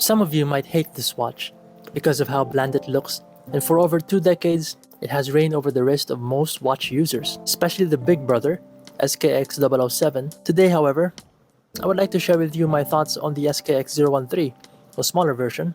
Some of you might hate this watch because of how bland it looks, and for over 2 decades, it has reigned over the wrist of most watch users, especially the big brother, SKX007. Today, however, I would like to share with you my thoughts on the SKX013, a smaller version.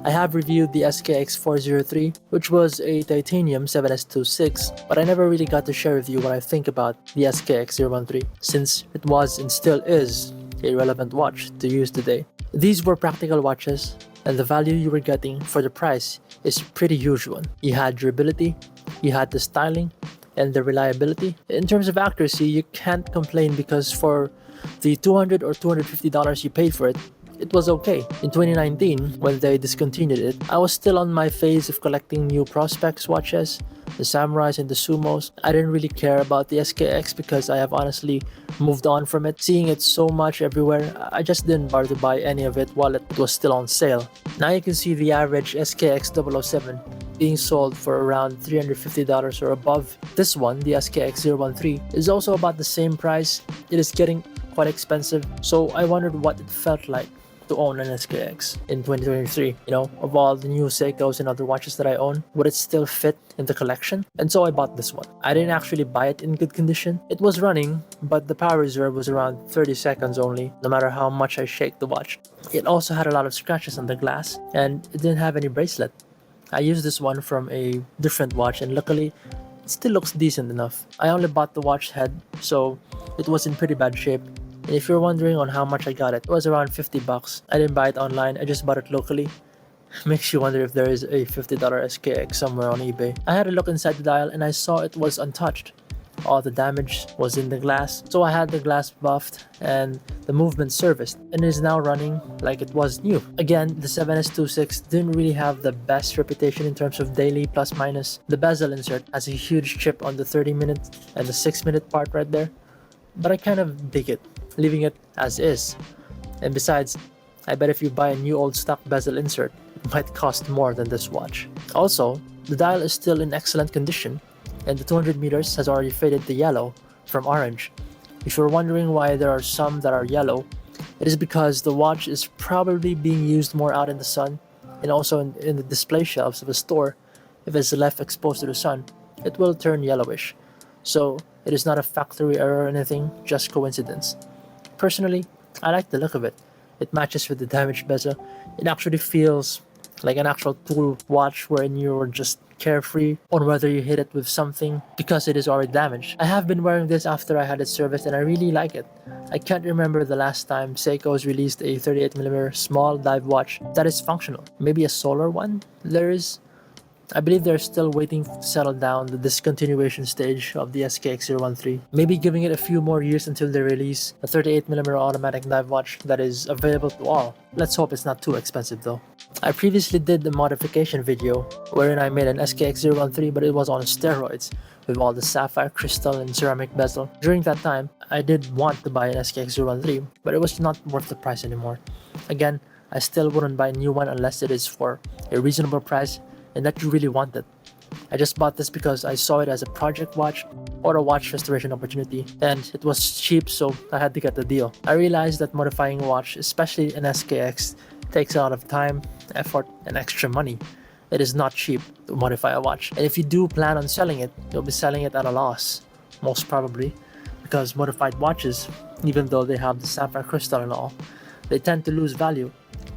I have reviewed the SKX013, which was a titanium 7S26, but I never really got to share with you what I think about the SKX013, since it was and still is a relevant watch to use today. These were practical watches, and the value you were getting for the price is pretty huge one. You had durability, you had the styling, and the reliability. In terms of accuracy, you can't complain because for the $200 or $250 you paid for it, it was okay. In 2019, when they discontinued it, I was still on my phase of collecting new Prospex watches, the Samurais and the Sumos. I didn't really care about the SKX because I have honestly moved on from it. Seeing it so much everywhere, I just didn't bother to buy any of it while it was still on sale. Now you can see the average SKX007 being sold for around $350 or above. This one, the SKX013, is also about the same price. It is getting quite expensive, so I wondered what it felt like to own an SKX in 2023. You know, of all the new Seikos and other watches that I own, would it still fit in the collection? And so I bought this one. I didn't actually buy it in good condition. It was running, but the power reserve was around 30 seconds only, no matter how much I shake the watch. It also had a lot of scratches on the glass, and it didn't have any bracelet. I used this one from a different watch, and luckily, it still looks decent enough. I only bought the watch head, so it was in pretty bad shape. And if you're wondering on how much I got it, it was around 50 bucks. I didn't buy it online, I just bought it locally. Makes you wonder if there is a $50 SKX somewhere on eBay. I had a look inside the dial and I saw it was untouched. All the damage was in the glass, so I had the glass buffed and the movement serviced, and it is now running like it was new. Again, the 7S26 didn't really have the best reputation in terms of daily plus minus. The bezel insert has a huge chip on the 30-minute and the 6-minute part right there, but I kind of dig it, leaving it as is. And besides, I bet if you buy a new old stock bezel insert, it might cost more than this watch. Also, the dial is still in excellent condition, and the 200 meters has already faded to yellow from orange. If you're wondering why there are some that are yellow, it is because the watch is probably being used more out in the sun, and also in the display shelves of a store. If it's left exposed to the sun, it will turn yellowish. So it is not a factory error or anything, just coincidence. Personally, I like the look of it. It matches with the damaged bezel. It actually feels like an actual tool watch wherein you're just carefree on whether you hit it with something because it is already damaged. I have been wearing this after I had it serviced and I really like it. I can't remember the last time Seiko's released a 38mm small dive watch that is functional. Maybe a solar one? There is. I believe they're still waiting to settle down the discontinuation stage of the SKX013. Maybe giving it a few more years until they release a 38mm automatic dive watch that is available to all. Let's hope it's not too expensive though. I previously did the modification video wherein I made an SKX013, but it was on steroids with all the sapphire, crystal, and ceramic bezel. During that time, I did want to buy an SKX013, but it was not worth the price anymore. Again, I still wouldn't buy a new one unless it is for a reasonable price and that you really want it. I just bought this because I saw it as a project watch or a watch restoration opportunity, and it was cheap, so I had to get the deal. I realized that modifying a watch, especially an SKX, takes a lot of time, effort, and extra money. It is not cheap to modify a watch, and if you do plan on selling it, you'll be selling it at a loss, most probably, because modified watches, even though they have the sapphire crystal and all, they tend to lose value.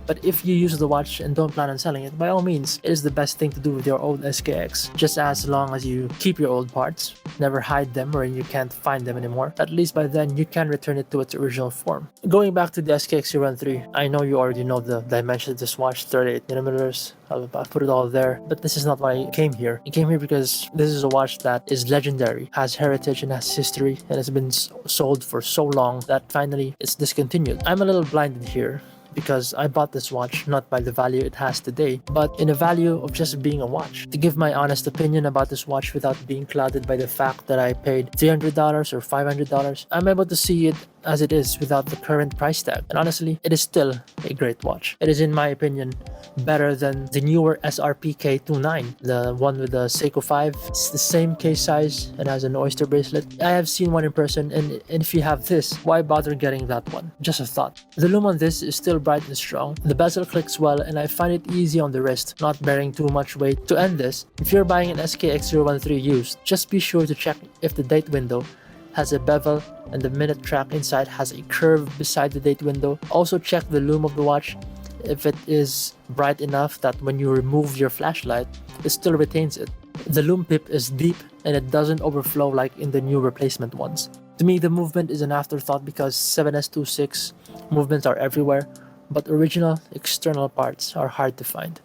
But if you use the watch and don't plan on selling it, by all means, it is the best thing to do with your old SKX. Just as long as you keep your old parts, never hide them wherein you can't find them anymore. At least by then, you can return it to its original form. Going back to the SKX013, I know you already know the dimensions of this watch, 38mm. I'll put it all there. But this is not why I came here. I came here because this is a watch that is legendary, has heritage and has history, and has been sold for so long that finally it's discontinued. I'm a little blinded here because I bought this watch not by the value it has today, but in the value of just being a watch. To give my honest opinion about this watch without being clouded by the fact that I paid $300 or $500, I'm able to see it as it is without the current price tag. And honestly, it is still a great watch. It is, in my opinion, better than the newer SRPK29, the one with the Seiko 5. It's the same case size and has an oyster bracelet. I have seen one in person, and if you have this, why bother getting that one? Just a thought. The lume on this is still bright and strong. The bezel clicks well, and I find it easy on the wrist, not bearing too much weight. To end this, if you're buying an SKX013 used, just be sure to check if the date window has a bevel and the minute track inside has a curve beside the date window. Also check the lume of the watch if it is bright enough that when you remove your flashlight, it still retains it. The lume pip is deep and it doesn't overflow like in the new replacement ones. To me, the movement is an afterthought because 7S26 movements are everywhere, but original external parts are hard to find.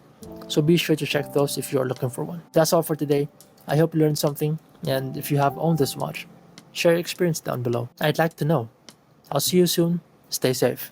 So be sure to check those if you're looking for one. That's all for today. I hope you learned something, and if you have owned this watch, share your experience down below. I'd like to know. I'll see you soon. Stay safe.